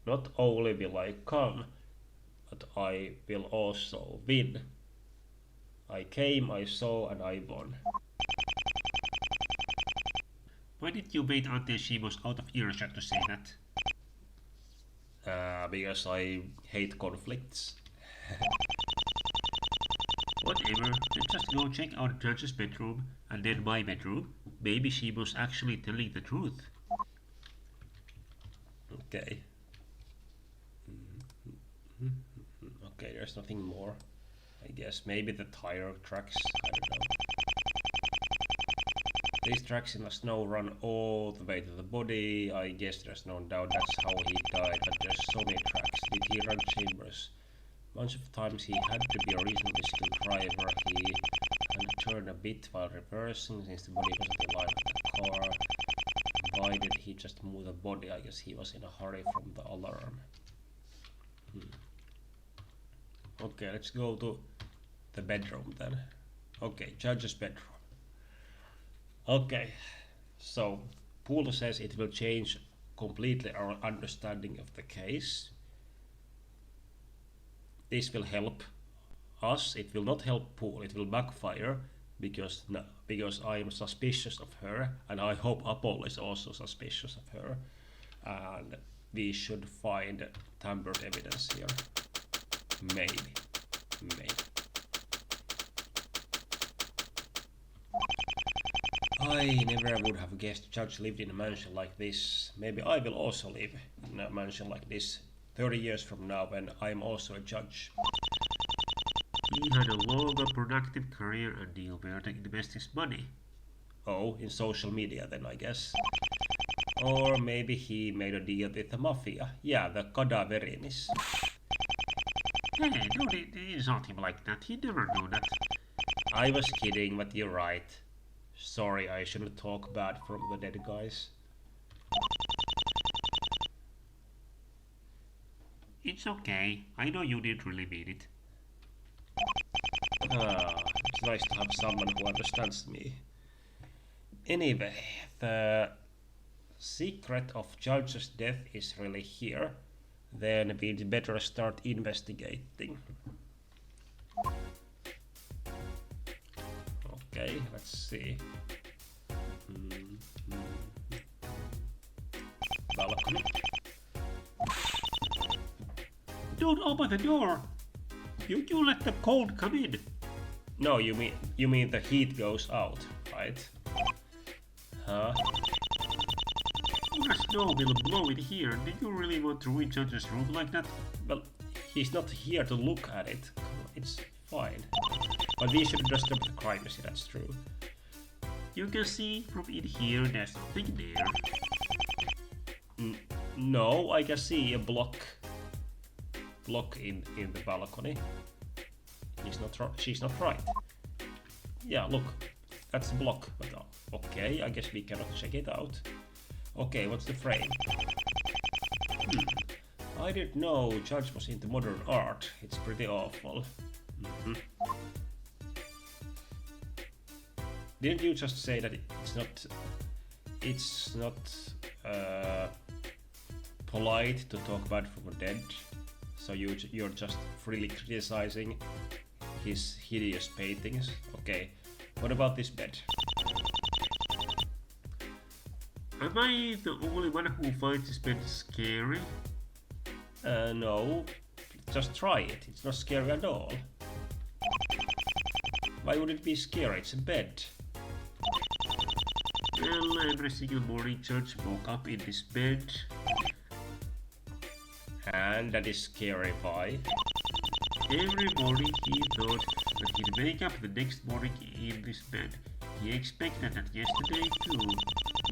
Not only will I come, but I will also win. I came, I saw, and I won. Why did you wait until she was out of earshot to say that? Because I hate conflicts. Whatever, let's just go check out Judge's bedroom and then my bedroom. Maybe she was actually telling the truth. Okay. Okay, there's nothing more. I guess maybe the tire tracks. I don't know. These tracks in the snow run all the way to the body. I guess there's no doubt that's how he died, but there's so many tracks. Did he run chambers? Bunch of times he had to be a reasonably skilled driver. He had to turn a bit while reversing since the body wasn't in line with the car. Why did he just move the body? I guess he was in a hurry from the alarm. Okay, let's go to the bedroom then. Okay, judge's bedroom. Okay, so Poole says it will change completely our understanding of the case. This will help us. It will not help Poole. It will backfire because I am suspicious of her, and I hope Apollo is also suspicious of her. And we should find tampered evidence here. Maybe. I never would have guessed Judge lived in a mansion like this. Maybe I will also live in a mansion like this 30 years from now when I'm also a judge. He had a long and productive career and knew where to invest his money. Oh, in social media then, I guess. Or maybe he made a deal with the mafia. Yeah, the cadaverinis. Hey, don't insult him like that. He never knew that. I was kidding, but you're right. Sorry, I shouldn't talk bad from the dead guys. It's okay. I know you didn't really mean it. It's nice to have someone who understands me. Anyway, the secret of Judge's death is really here. Then we'd better start investigating. Okay, let's see. Balcony. Don't open the door! You let the cold come in. No, you mean the heat goes out, right? Huh? The snow will blow in here. Do you really want to ruin Judge's room like that? Well, he's not here to look at it. It's fine. But we should just jump the privacy, that's true. You can see from in here there's nothing there. No, I can see a block in the balcony. She's not right. Yeah, look, that's a block. But okay, I guess we cannot check it out. Okay, what's the frame? I didn't know Judge was into modern art. It's pretty awful. Didn't you just say that it's not polite to talk about from the dead? So you're just freely criticizing his hideous paintings? Okay, what about this bed? Am I the only one who finds this bed scary? No, just try it. It's not scary at all. Why would it be scary? It's a bed. Well, every single morning Judge woke up in this bed. And that is scary. Why? Every morning he thought that he'd wake up the next morning in this bed. He expected that yesterday too.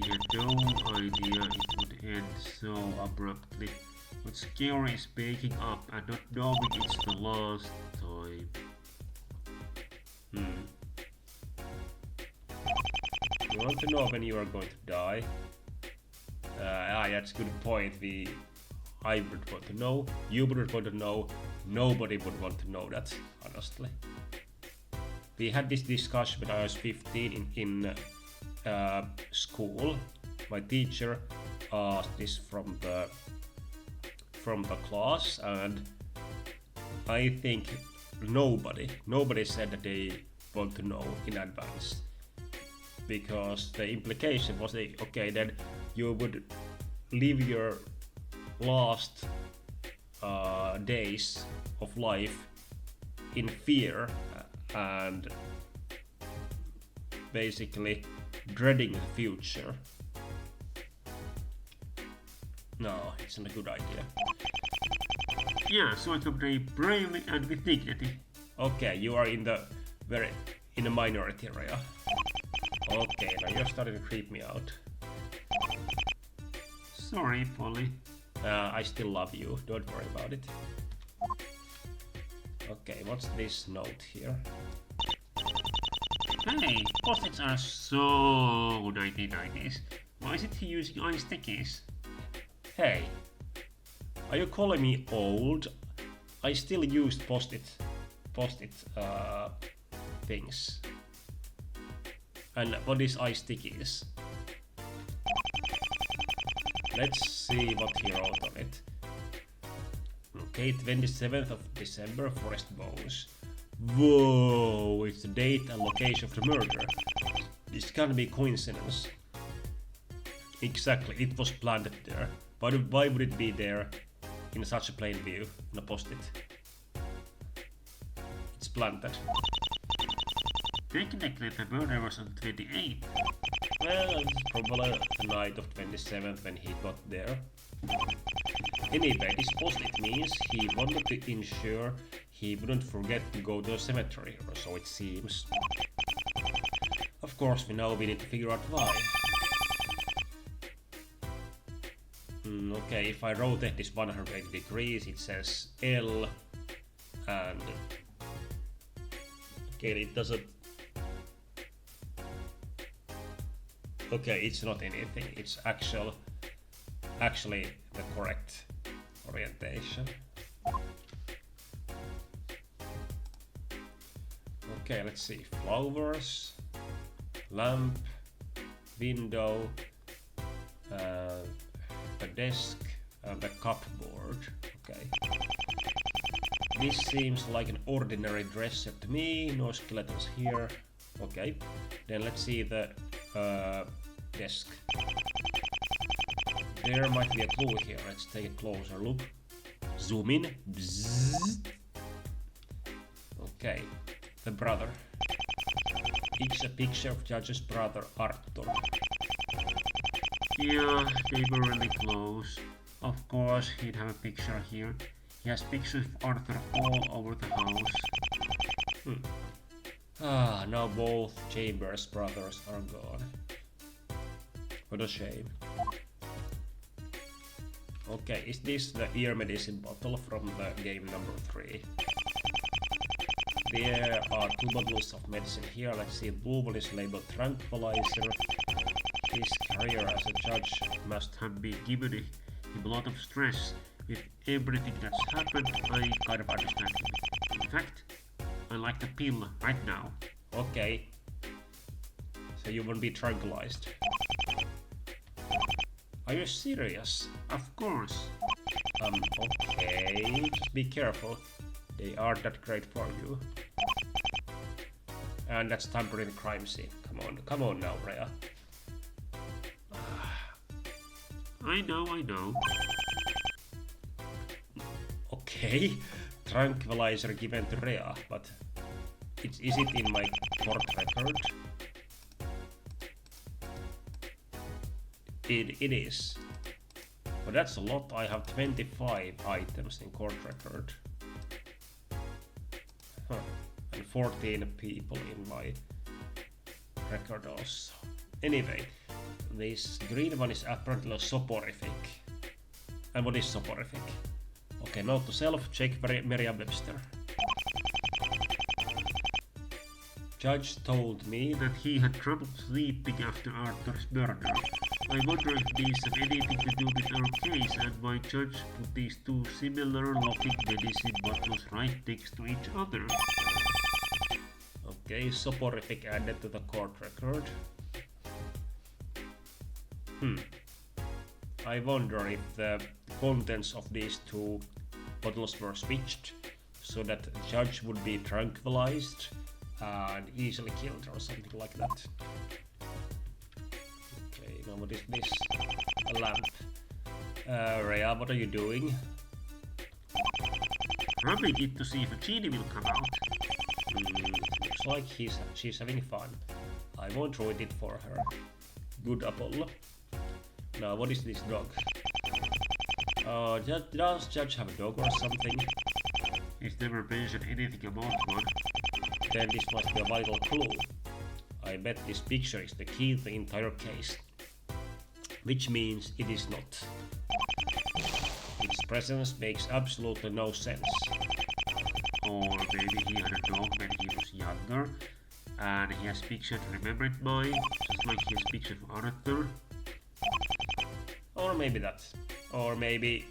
He had no idea it would end so abruptly. What's scary is waking up and not knowing it's the last time. You want to know when you are going to die? That's a good point. I would want to know, you would want to know, nobody would want to know that, honestly. We had this discussion when I was 15 in school. My teacher asked this from the from the class, and I think nobody said that they want to know in advance, because the implication was that, okay, then you would live your last days of life in fear and basically dreading the future. No, it's not a good idea. Yeah, so I can play bravely and with dignity. Okay, you are in a minority area. Okay, now you're starting to creep me out. Sorry, Polly. I still love you, don't worry about it. Okay, what's this note here? Hey, post-its are so 1990s. Why isn't he using ice stickies? Hey, are you calling me old? I still used post-it things. And what is ice stickies? Let's see what he wrote on it. Okay, 27th of December, Forest Bones. Whoa, it's the date and location of the murder. This can't be coincidence. Exactly, it was planted there. Why would it be there in such a plain view in a post-it? It's planted. Technically, the murder was on 28th. Well, it's probably the night of 27th when he got there. Anyway, this post-it means he wanted to ensure he wouldn't forget to go to the cemetery, or so it seems. Of course, we need to figure out why. Okay, if I rotate this 180 degrees, it says L, and okay, it doesn't. Okay, it's not anything. It's actually the correct orientation. Okay, let's see. Flowers, lamp, window, the desk, and the cupboard. Okay. This seems like an ordinary dresser to me. No skeletons here. Okay. Then let's see the desk. There might be a clue here. Let's take a closer look. Zoom in. Bzzz. Okay. The brother. It's a picture of Judge's brother, Arthur. Yeah, they were really close. Of course, he'd have a picture here. He has pictures of Arthur all over the house. Ah, now both Chambers brothers are gone. What a shame. Okay, is this the ear medicine bottle from the game number 3? There are 2 bottles of medicine here. Let's see, blue one is labeled tranquilizer. His career as a judge must have been given him a lot of stress. With everything that's happened, I kind of understand him. In fact, I like the pill right now. Okay. So you won't be tranquilized. Are you serious? Of course. Okay. Just be careful. They aren't that great for you. And that's tampering the crime scene. Come on now, Rhea. I know. Okay. Tranquilizer given to Rhea, but is it in my court record? It is. But that's a lot. I have 25 items in court record. Huh. And 14 people in my record also. Anyway, this green one is apparently soporific. And what is soporific? Okay, note to self, check Merriam-Webster. Judge told me that he had trouble sleeping after Arthur's murder. I wonder if these have anything to do with our case and why Judge put these 2 similar looking medicine bottles right next to each other. Okay, soporific added to the court record. I wonder if the contents of these two bottles were switched so that the judge would be tranquilized and easily killed or something like that. Okay, now what is this? A lamp. Rhea, what are you doing? Rubbing it to see if a genie will come out. Looks like she's having fun. I won't ruin it for her. Good Apollo. Now what is this dog? Does Judge have a dog or something? He's never mentioned anything about one. Then this must be a vital clue. I bet this picture is the key to the entire case. Which means it is not. Its presence makes absolutely no sense. Or maybe he had a dog when he was younger, and he has picture to remember it by, just like he has picture of Arthur. Or maybe that. Or maybe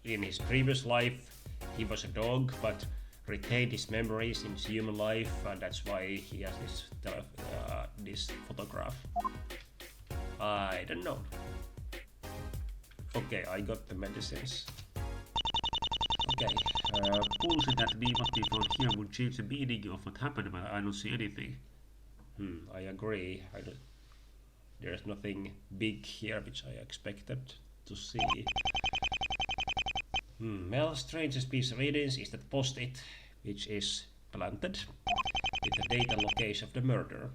in his previous life he was a dog but retained his memories in his human life, and that's why he has this photograph. I don't know. Okay, I got the medicines. Okay. Bullshit that what we found here would change the meaning of what happened, but I don't see anything. I agree. There's nothing big here which I expected to see. Well, strangest piece of evidence is that post-it, which is planted with the date and location of the murder.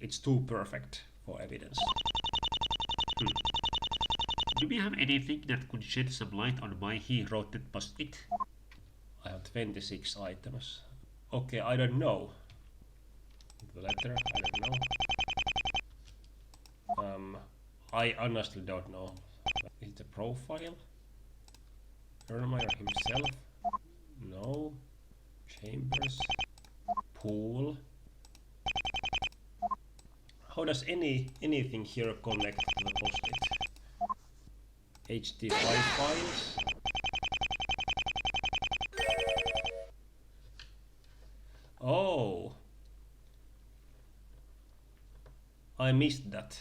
It's too perfect for evidence. Do we have anything that could shed some light on why he wrote that post-it? I have 26 items. Okay, I don't know. The letter, I don't know. I honestly don't know. Is it a profile? Erlenmeyer himself? No. Chambers? Pool? How does anything here connect to the post-it? HT5 files? Oh! I missed that.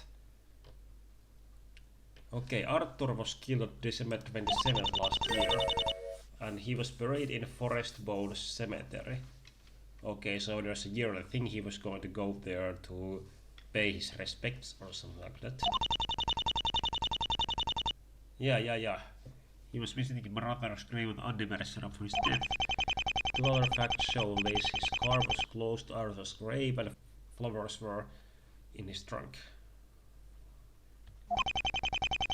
Okay, Arthur was killed on December 27th last year, and he was buried in Forest Bones Cemetery. Okay, so there's a yearly thing he was going to go there to pay his respects or something like that. Yeah. He was visiting brother's grave on the anniversary of his death. Two other facts show this: his car was close to Arthur's grave and flowers were in his trunk.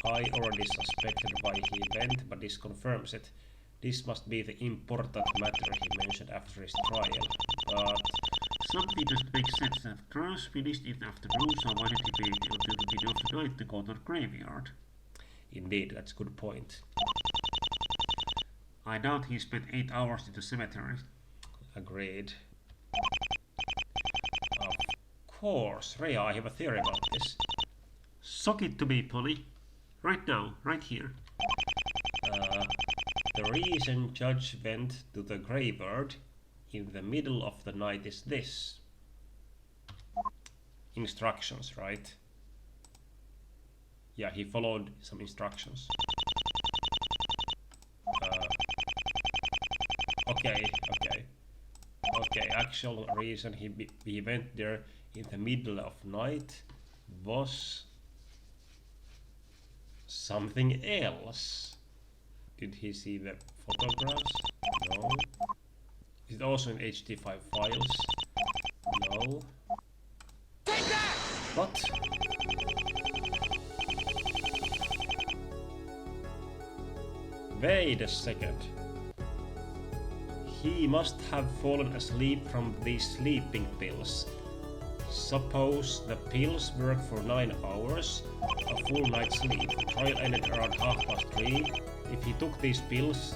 I already suspected why he went, but this confirms it. This must be the important matter he mentioned after his trial, but something doesn't make sense. The trials finished in the afternoon, so why did he wait until the middle of the night to go to the graveyard? Indeed, that's a good point. I doubt he spent 8 hours in the cemetery. Agreed. Of course, Rhea, I have a theory about this. Sock it to me, Polly. Right now, right here. The reason Judge went to the graveyard in the middle of the night is this. Instructions, right? Yeah, he followed some instructions. Okay, actual reason he went there in the middle of night was something else. Did he see the photographs? No. Is it also in HT5 files? No. Take that! What? Wait a second. He must have fallen asleep from these sleeping pills. Suppose the pills work for 9 hours, a full night's sleep. The trial ended around 3:30. If he took these pills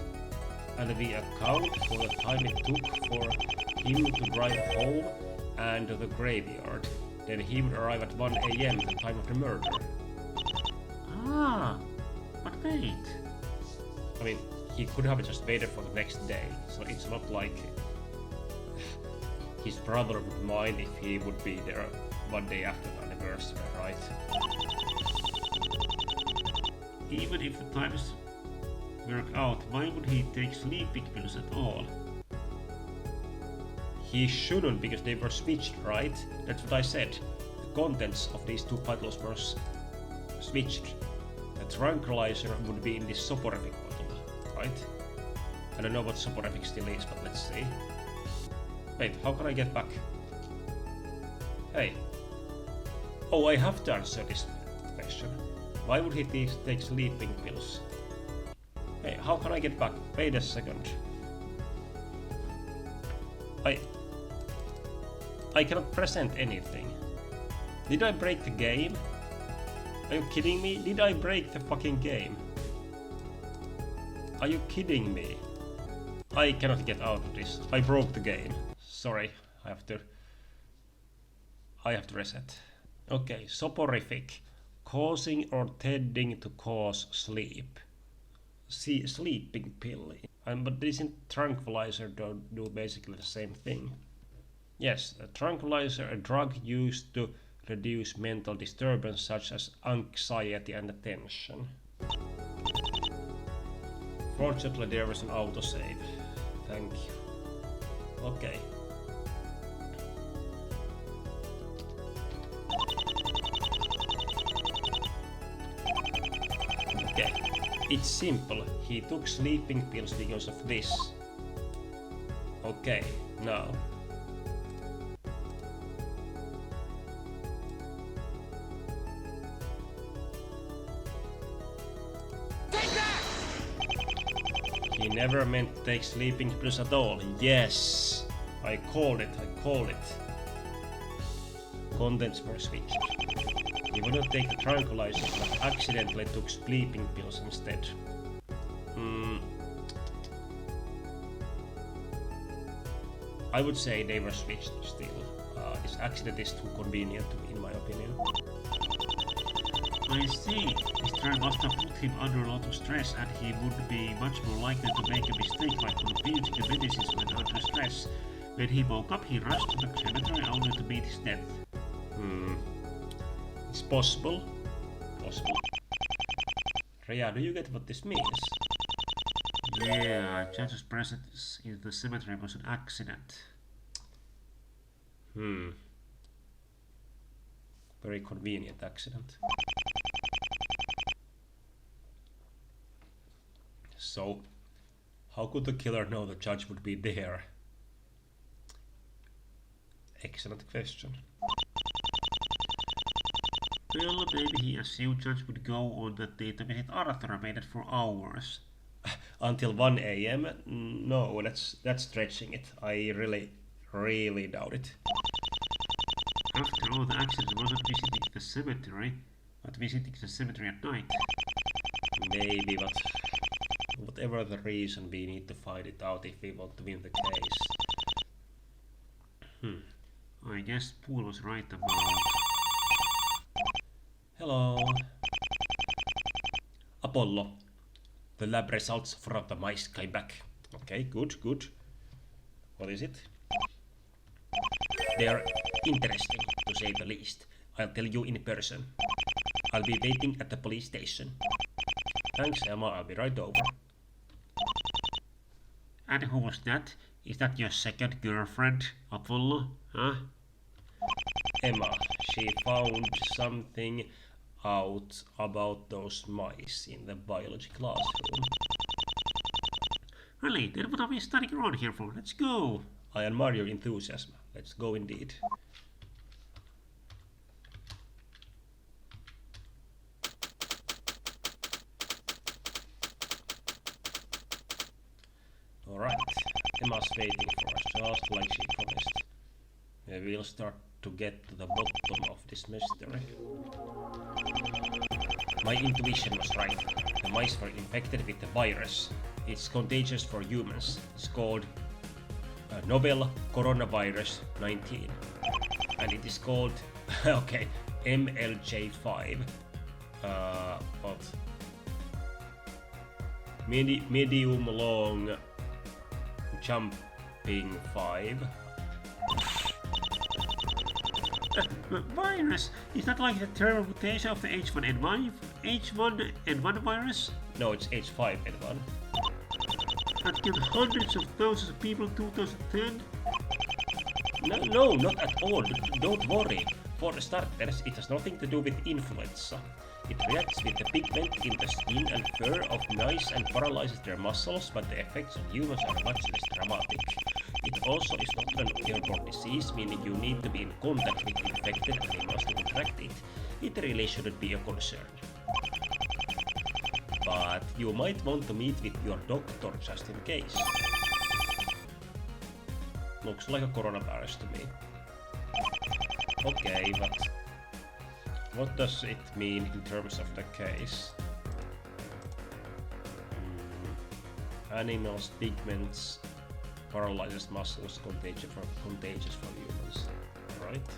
and we account for the time it took for him to drive home and to the graveyard, then he would arrive at 1 AM, the time of the murder. Ah, but wait. I mean, he could have just waited for the next day, so it's not like his brother would mind if he would be there 1 day after the anniversary, right? Even if the times work out why would he take sleeping pills at all. He shouldn't because they were switched, right? That's what I said. The contents of these two bottles were switched. The tranquilizer would be in this soporific bottle, right? I don't know what soporific still is, but let's see. Wait, how can I get back? Hey. Oh, I have to answer this question. Why would he take sleeping pills? Hey, how can I get back? Wait a second. I cannot present anything. Did I break the game? Are you kidding me? Did I break the fucking game? Are you kidding me? I cannot get out of this. I broke the game. Sorry, I have to reset. Okay, soporific. Causing or tending to cause sleep. See, sleeping pill. But isn't tranquilizer do basically the same thing? Yes, a tranquilizer, a drug used to reduce mental disturbance such as anxiety and attention. Fortunately, there was an autosave. Thank you. Okay. Okay, it's simple. He took sleeping pills because of this. Okay, now. He never meant to take sleeping pills at all. Yes! I called it. Contents were switched. He wouldn't take the tranquilizer, but accidentally took sleeping pills instead. I would say they were switched still. This accident is too convenient to me, in my opinion. I see. His try must have put him under a lot of stress, and he would be much more likely to make a mistake like refusing the medicines when under stress. When he woke up, he rushed to the cemetery only to meet his death. It's possible. Rhea, do you get what this means? Yeah, Judge's presence in the cemetery was an accident. Very convenient accident. So, how could the killer know the judge would be there? Excellent question. Well, maybe he assumed Judge would go on that day to visit Arthur and waited for hours. Until 1 a.m.? No, that's stretching it. I really doubt it. After all, the accident wasn't visiting the cemetery, but visiting the cemetery at night. Maybe, but whatever the reason, we need to find it out if we want to win the case. I guess Poole was right about... Hello. Apollo. The lab results from the mice came back. Okay, good. What is it? They are interesting, to say the least. I'll tell you in person. I'll be waiting at the police station. Thanks, Emma. I'll be right over. And who was that? Is that your second girlfriend, Apollo? Huh? Emma. She found something out about those mice in the biology classroom. Really? Then what are we standing around here for? Let's go! I admire your enthusiasm. Let's go indeed. Alright, Emma's waiting for us, just like she promised. We'll start to get to the bottom of this mystery. My intuition was right. The mice were infected with the virus. It's contagious for humans. It's called novel coronavirus 19. And it is called, okay, MLJ5. But medium long jumping 5. Virus? Is that like the terrible mutation of the H1N1 H1N1 virus No, it's H5N1. that killed hundreds of thousands of people in 2010? No, not at all. Don't worry. For starters, it has nothing to do with influenza. It reacts with the pigment in the skin and fur of mice and paralyzes their muscles, but the effects on humans are much less dramatic. It also is not an airborne disease, meaning you need to be in contact with infected animals to contract it. It really shouldn't be a concern. But you might want to meet with your doctor just in case. Looks like a coronavirus to me. Okay, but what does it mean in terms of the case? Animals, pigments, paralyzes muscles, contagious for humans. Right?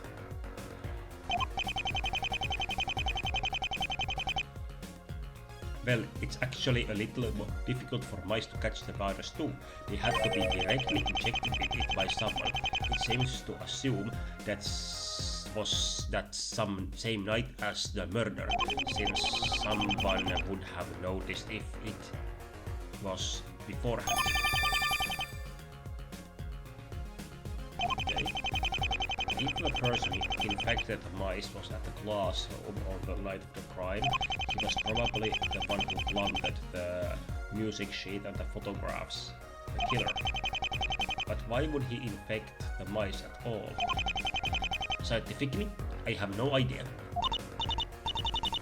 Well, it's actually a little more difficult for mice to catch the virus too. They have to be directly injected with it by someone. It seems to assume was that some same night as the murder, since someone would have noticed if it was beforehand. Okay. If the person who infected the mice was at the classroom on the night of the crime, he was probably the one who planted the music sheet and the photographs, the killer. But why would he infect the mice at all? Scientifically, I have no idea.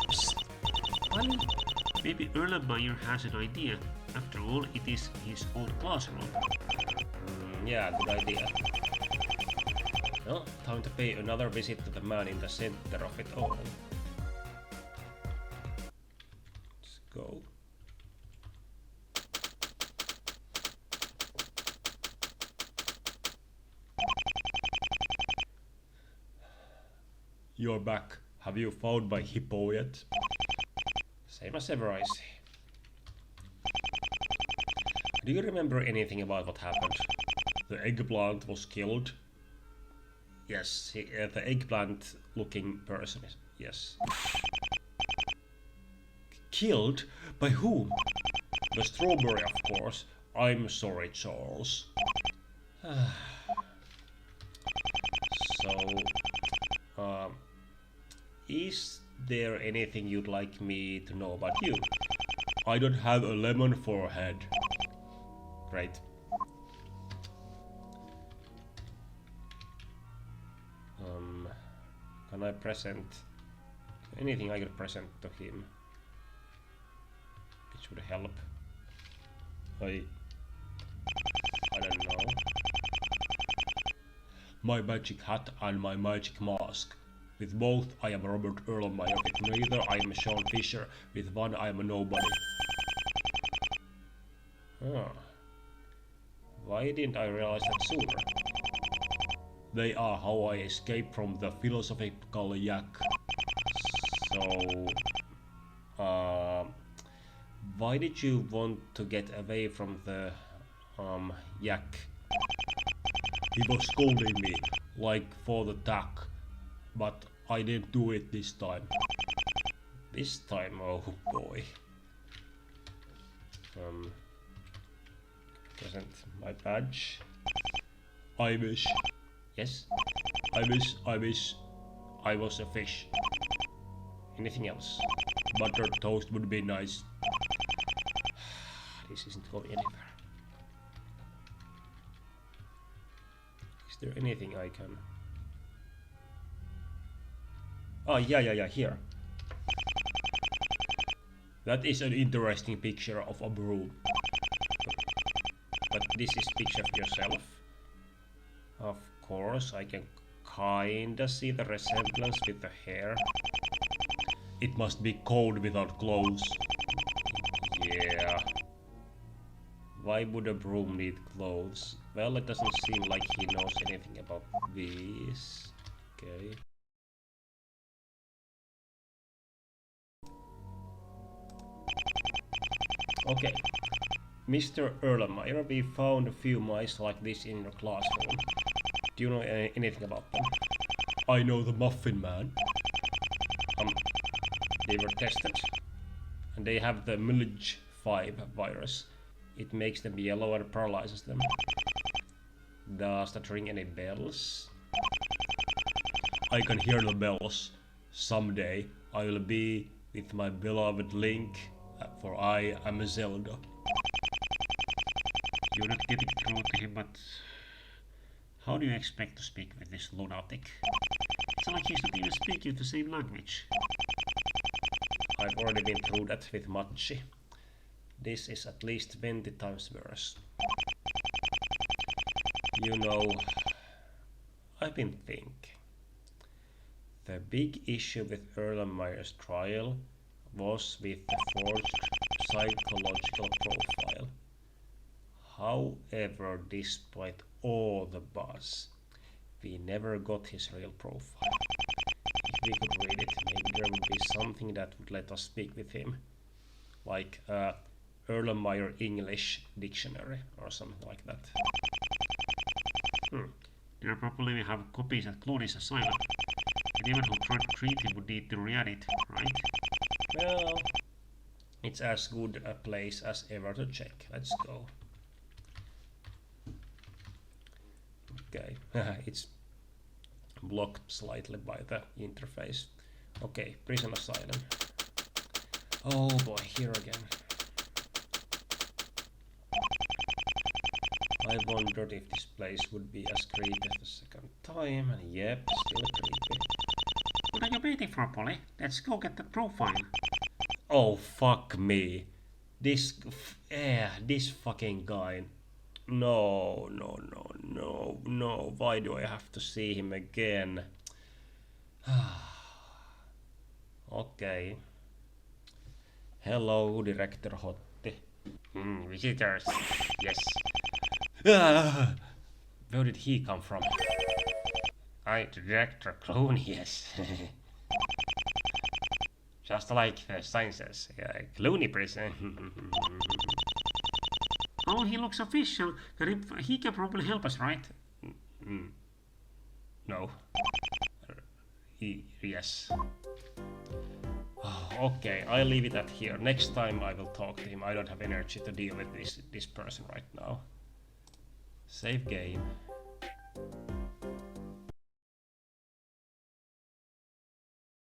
Psst. Funny. Maybe Erlenmeyer has an idea. After all, it is his old classroom. Yeah, good idea. Well, time to pay another visit to the man in the center of it all. Let's go. You're back. Have you found my hippo yet? Same as ever, I see. Do you remember anything about what happened? The eggplant was killed. Yes, the eggplant-looking person is... yes. Killed? By whom? The strawberry, of course. I'm sorry, Charles. So... is there anything you'd like me to know about you? I don't have a lemon forehead. Great. Can I present anything I could present to him? Which would help. I don't know. My magic hat and my magic mask. With both I am Robert Erlenmeyer, with neither I am Sean Fisher, with one I am a nobody. Ah. Why didn't I realize that sooner? They are how I escape from the philosophical yak. So... why did you want to get away from the... yak? He was scolding me, like for the duck. But I didn't do it this time. This time, oh boy. Present my badge. I wish. Yes? I wish I was a fish. Anything else? Buttered toast would be nice. This isn't going anywhere. Is there anything I can... oh, yeah, here. That is an interesting picture of a broom. But this is picture of yourself. Of course, I can kinda see the resemblance with the hair. It must be cold without clothes. Yeah. Why would a broom need clothes? Well, it doesn't seem like he knows anything about these. Okay. Okay. Mr. Erlenmeyer, we found a few mice like this in your classroom. Do you know anything about them? I know the Muffin Man. They were tested? and they have the MLJ5 virus. It makes them yellow and paralyzes them. Does that ring any bells? I can hear the bells. Someday I will be with my beloved Link, for I am a Zelda. You're not getting through to him, but how do you expect to speak with this lunatic? It's like he's not even speaking the same language. I've already been through that with Machi. This is at least 20 times worse. You know, I've been thinking. The big issue with Erlenmeyer's trial was with the forged psychological profile. However, despite all the buzz, we never got his real profile. If we could read it, maybe there would be something that would let us speak with him. Like Erlenmeyer English dictionary or something like that. There probably have copies at Clooney's asylum. Anyone who tried to treat him would need to read it, right? Well, it's as good a place as ever to check. Let's go. Okay, it's blocked slightly by the interface. Okay, prison asylum. Oh boy, here again. I wondered if this place would be as creepy as the second time, and yep, still creepy. What are you waiting for, Polly? Let's go get the profile. Oh fuck me. This fucking guy. No, why do I have to see him again? Okay. Hello, Director Hotti. Visitors. Yes. Where did he come from? Director Clooney, yes. Just like the sciences. Clooney prison. Oh, he looks official. He can probably help us, right? No. Yes. Okay, I'll leave it at here. Next time I will talk to him. I don't have energy to deal with this person right now. Save game.